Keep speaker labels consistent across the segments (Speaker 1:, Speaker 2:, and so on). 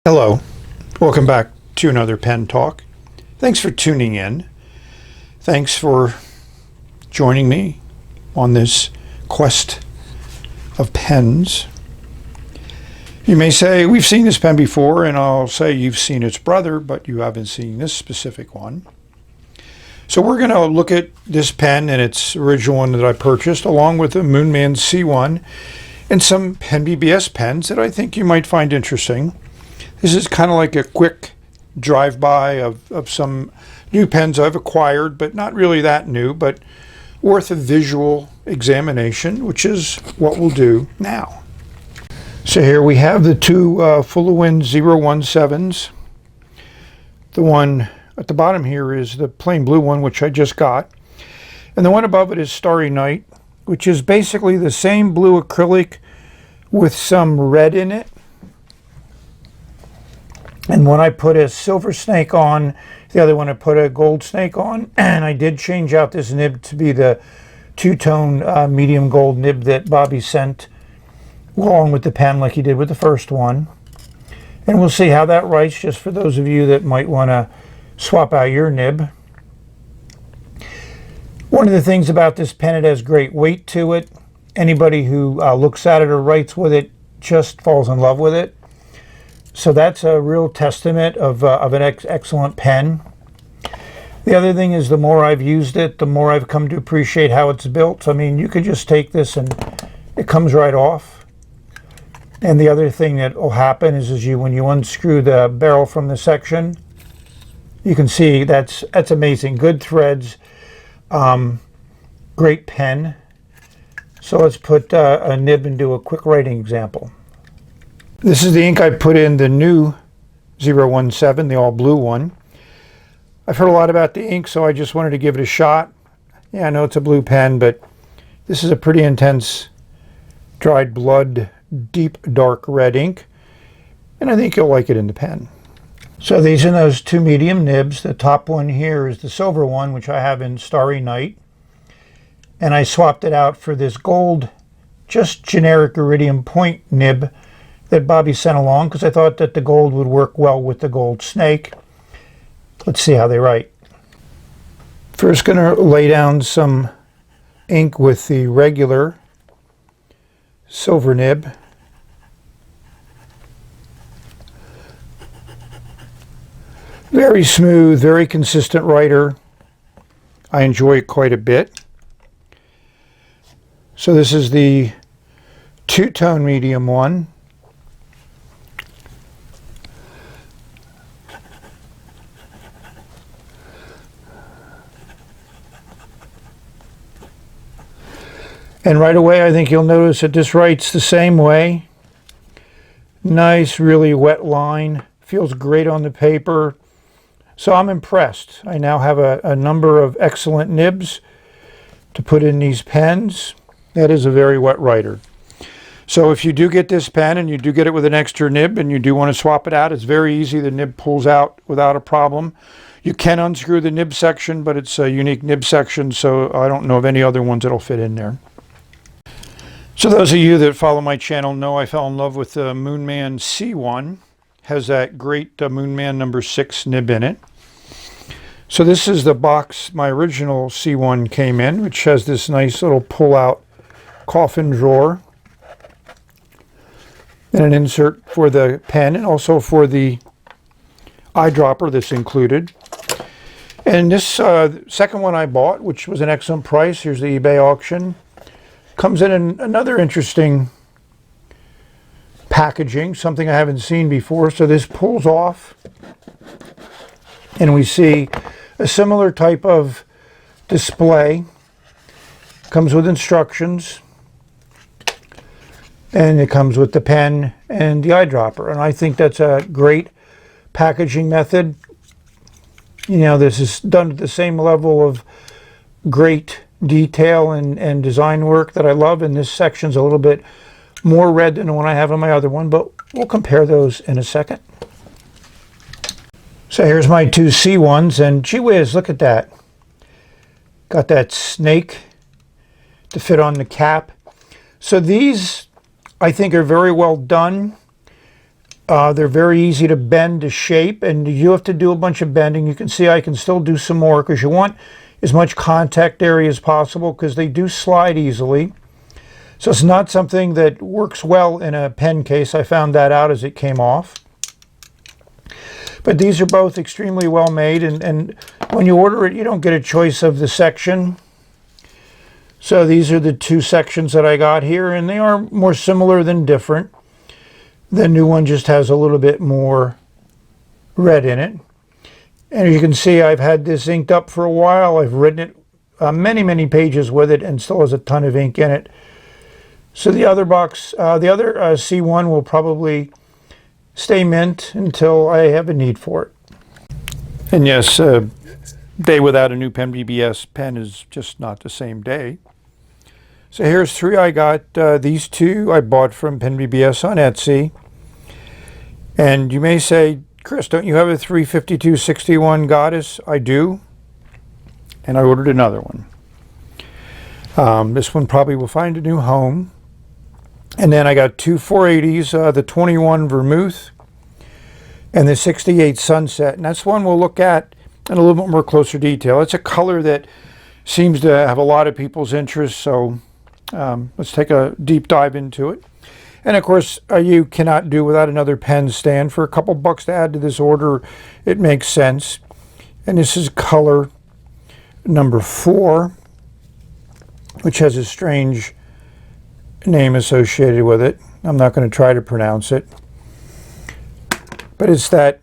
Speaker 1: Hello, welcome back to another pen talk. Thanks for tuning in. Thanks for joining me on this quest of pens. You may say, we've seen this pen before, and I'll say you've seen its brother, but you haven't seen this specific one. So we're going to look at this pen and its original one that I purchased, along with the Moonman C1 and some PenBBS pens that I think you might find interesting. This is kind of like a quick drive-by of some new pens I've acquired, but not really that new, but worth a visual examination, which is what we'll do now. So here we have the two Full of Wind 017s. The one at the bottom here is the plain blue one, which I just got. And the one above it is Starry Night, which is basically the same blue acrylic with some red in it. And when I put a silver snake on, the other one I put a gold snake on, and I did change out this nib to be the two-tone medium gold nib that Bobby sent along with the pen like he did with the first one. And we'll see how that writes, just for those of you that might want to swap out your nib. One of the things about this pen, it has great weight to it. Anybody who looks at it or writes with it just falls in love with it. So that's a real testament of an excellent pen. The other thing is, the more I've used it, the more I've come to appreciate how it's built. I mean, you could just take this and it comes right off. And the other thing that will happen is when you unscrew the barrel from the section, you can see that's amazing. Good threads, great pen. So let's put a nib and do a quick writing example. This is the ink I put in the new 017, the all blue one. I've heard a lot about the ink, so I just wanted to give it a shot. Yeah, I know it's a blue pen, but this is a pretty intense dried blood, deep dark red ink, and I think you'll like it in the pen. So these are those two medium nibs. The top one here is the silver one, which I have in Starry Night, and I swapped it out for this gold, just generic iridium point nib that Bobby sent along, because I thought that the gold would work well with the gold snake. Let's see how they write. First, going to lay down some ink with the regular silver nib. Very smooth, very consistent writer. I enjoy it quite a bit. So this is the two-tone medium one. And right away, I think you'll notice that this writes the same way. Nice, really wet line. Feels great on the paper. So I'm impressed. I now have a number of excellent nibs to put in these pens. That is a very wet writer. So if you do get this pen and you do get it with an extra nib and you do want to swap it out, it's very easy. The nib pulls out without a problem. You can unscrew the nib section, but it's a unique nib section, so I don't know of any other ones that'll fit in there. So those of you that follow my channel know I fell in love with the Moonman C1. Has that great Moonman number 6 nib in it. So this is the box my original C1 came in, which has this nice little pull-out coffin drawer and an insert for the pen and also for the eyedropper that's included. And this second one I bought, which was an excellent price, here's the eBay auction, comes in another interesting packaging, something I haven't seen before. So this pulls off and we see a similar type of display. Comes with instructions and it comes with the pen and the eyedropper, and I think that's a great packaging method. You know, this is done at the same level of great detail and design work that I love, and this section's a little bit more red than the one I have on my other one, but we'll compare those in a second. So here's my two C1s, and gee whiz, look at that. Got that snake to fit on the cap. So these, I think, are very well done. They're very easy to bend to shape, and you have to do a bunch of bending. You can see I can still do some more because you want as much contact area as possible because they do slide easily. So it's not something that works well in a pen case. I found that out as it came off. But these are both extremely well made, and when you order it, you don't get a choice of the section. So these are the two sections that I got here, and they are more similar than different. The new one just has a little bit more red in it. And as you can see, I've had this inked up for a while. I've written it many pages with it and still has a ton of ink in it. So the other box, the other C1 will probably stay mint until I have a need for it. And yes, day without a new PenBBS pen is just not the same day. So here's three I got. These two I bought from PenBBS on Etsy. And you may say, Chris, don't you have a 35261 Goddess? I do. And I ordered another one. This one probably will find a new home. And then I got two 480s, the 21 Vermouth and the 68 Sunset. And that's one we'll look at in a little bit more closer detail. It's a color that seems to have a lot of people's interest, so let's take a deep dive into it. And of course, you cannot do without another pen stand. For a couple bucks to add to this order, it makes sense. And this is color number 4, which has a strange name associated with it. I'm not going to try to pronounce it. But it's that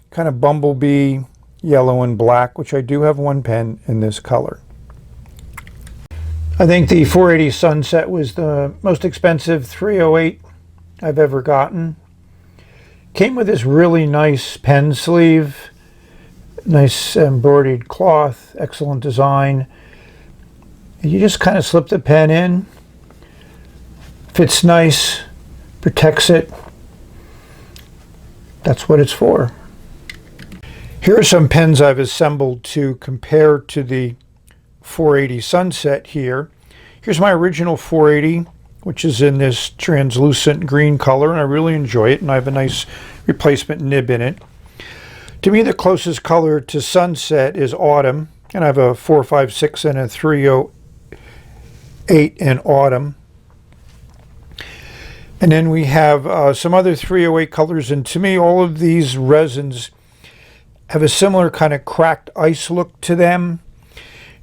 Speaker 1: kind of bumblebee yellow and black, which I do have one pen in this color. I think the 480 Sunset was the most expensive 308 I've ever gotten. Came with this really nice pen sleeve, nice embroidered cloth, excellent design. You just kind of slip the pen in. Fits nice, protects it. That's what it's for. Here are some pens I've assembled to compare to the 480 Sunset here. Here's my original 480, which is in this translucent green color, and I really enjoy it, and I have a nice replacement nib in it. To me, the closest color to Sunset is Autumn, and I have a 456 and a 308 in Autumn. And then we have some other 308 colors, and to me, all of these resins have a similar kind of cracked ice look to them.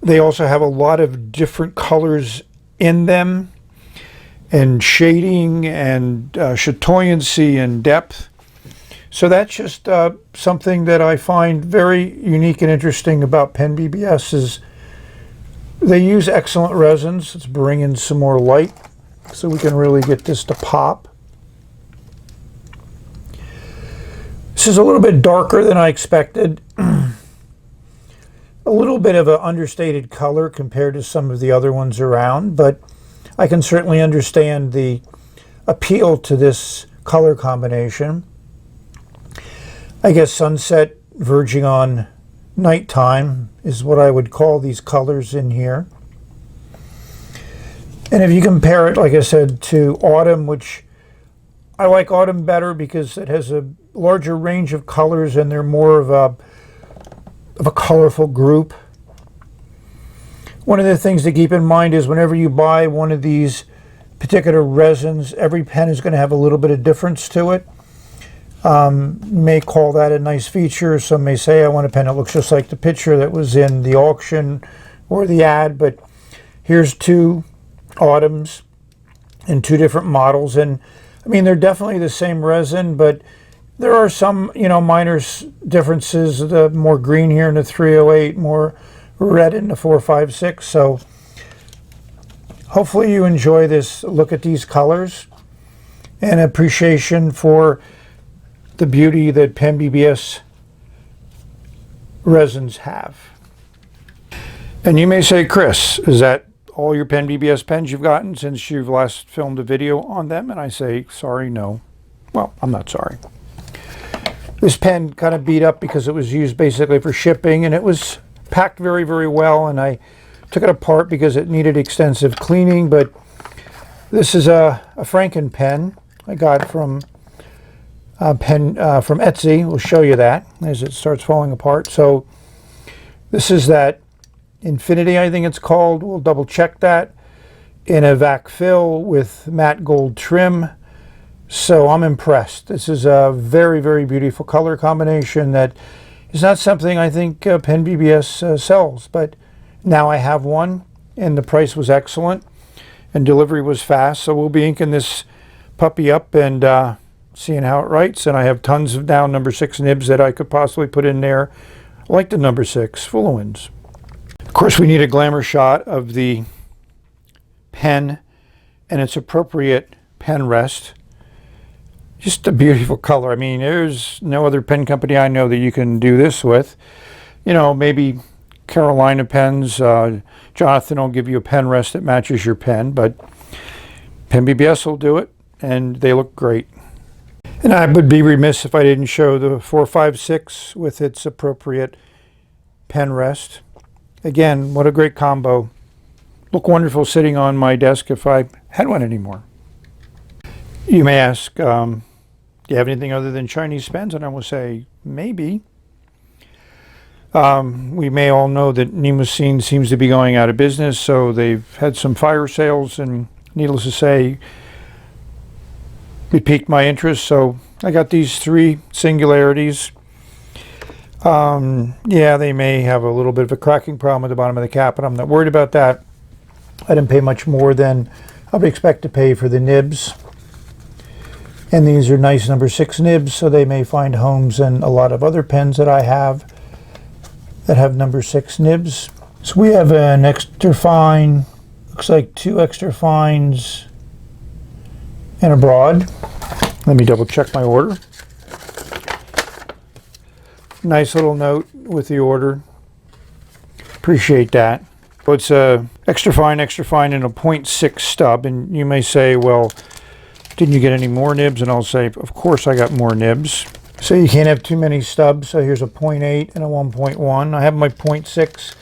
Speaker 1: They also have a lot of different colors in them, and shading and chatoyancy and depth. So that's just something that I find very unique and interesting about PenBBS is they use excellent resins. Let's bring in some more light so we can really get this to pop. This is a little bit darker than I expected. A little bit of an understated color compared to some of the other ones around, but I can certainly understand the appeal to this color combination. I guess sunset verging on nighttime is what I would call these colors in here. And if you compare it, like I said, to Autumn, which I like Autumn better because it has a larger range of colors and they're more of a colorful group. One of the things to keep in mind is whenever you buy one of these particular resins, every pen is going to have a little bit of difference to it. You may call that a nice feature. Some may say, I want a pen that looks just like the picture that was in the auction or the ad, but here's two Autumns in two different models, and I mean they're definitely the same resin, but there are some minor differences. The more green here in the 308, more red in the 456. So hopefully you enjoy this look at these colors and appreciation for the beauty that PenBBS resins have. And you may say, Chris, is that all your PenBBS pens you've gotten since you've last filmed a video on them? And I say, sorry, no. Well, I'm not sorry. This pen kind of beat up because it was used basically for shipping, and it was packed very, very well, and I took it apart because it needed extensive cleaning. But this is a Franken Pen I got from pen from Etsy. We'll show you that as it starts falling apart. So this is that Infinity, I think it's called. We'll double check that, in a vac fill with matte gold trim. So I'm impressed. This is a very, very beautiful color combination that is not something I think PenBBS sells, but now I have one, and the price was excellent and delivery was fast. So we'll be inking this puppy up and seeing how it writes. And I have tons of now number 6 nibs that I could possibly put in there, like the number 6 full of wins. Of course, we need a glamour shot of the pen and its appropriate pen rest. Just a beautiful color. I mean, there's no other pen company I know that you can do this with. You know, maybe Carolina Pens. Jonathan will give you a pen rest that matches your pen, but PenBBS will do it, and they look great. And I would be remiss if I didn't show the 456 with its appropriate pen rest. Again, what a great combo. Look wonderful sitting on my desk if I had one anymore. You may ask, do you have anything other than Chinese pens? And I will say, maybe. We may all know that Nemosine seems to be going out of business, so they've had some fire sales, and needless to say, it piqued my interest. So I got these 3 singularities. Yeah, they may have a little bit of a cracking problem at the bottom of the cap, but I'm not worried about that. I didn't pay much more than I would expect to pay for the nibs. And these are nice number 6 nibs, so they may find homes in a lot of other pens that I have that have number 6 nibs. So we have an extra fine, looks like 2 extra fines and a broad. Let me double check my order. Nice little note with the order. Appreciate that. So it's a extra fine, and a 0.6 stub. And you may say, well, didn't you get any more nibs? And I'll say, of course I got more nibs. So you can't have too many stubs. So here's a 0.8 and a 1.1. I have my 0.6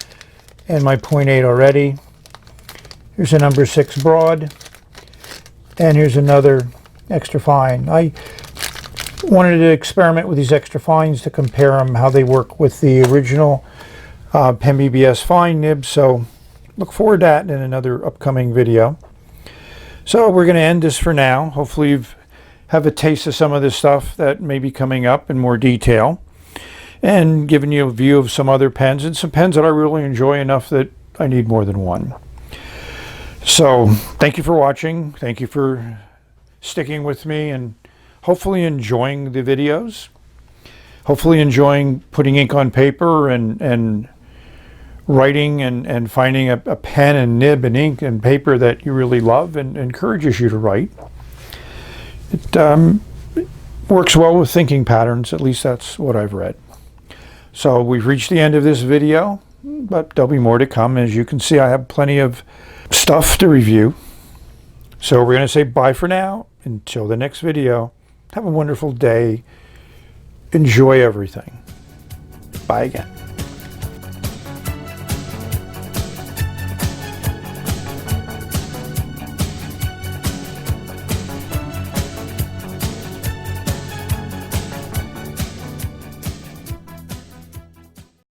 Speaker 1: and my 0.8 already. Here's a number 6 broad. And here's another extra fine. I wanted to experiment with these extra fines to compare them, how they work with the original PenBBS fine nib. So look forward to that in another upcoming video. So we're going to end this for now. Hopefully you've have a taste of some of this stuff that may be coming up in more detail, and giving you a view of some other pens, and some pens that I really enjoy enough that I need more than one. So thank you for watching. Thank you for sticking with me and hopefully enjoying the videos. Hopefully enjoying putting ink on paper and writing and finding a pen and nib and ink and paper that you really love and encourages you to write. It works well with thinking patterns, at least that's what I've read. So we've reached the end of this video, but there'll be more to come. As you can see, I have plenty of stuff to review. So we're going to say bye for now. Until the next video, have a wonderful day. Enjoy everything. Bye again.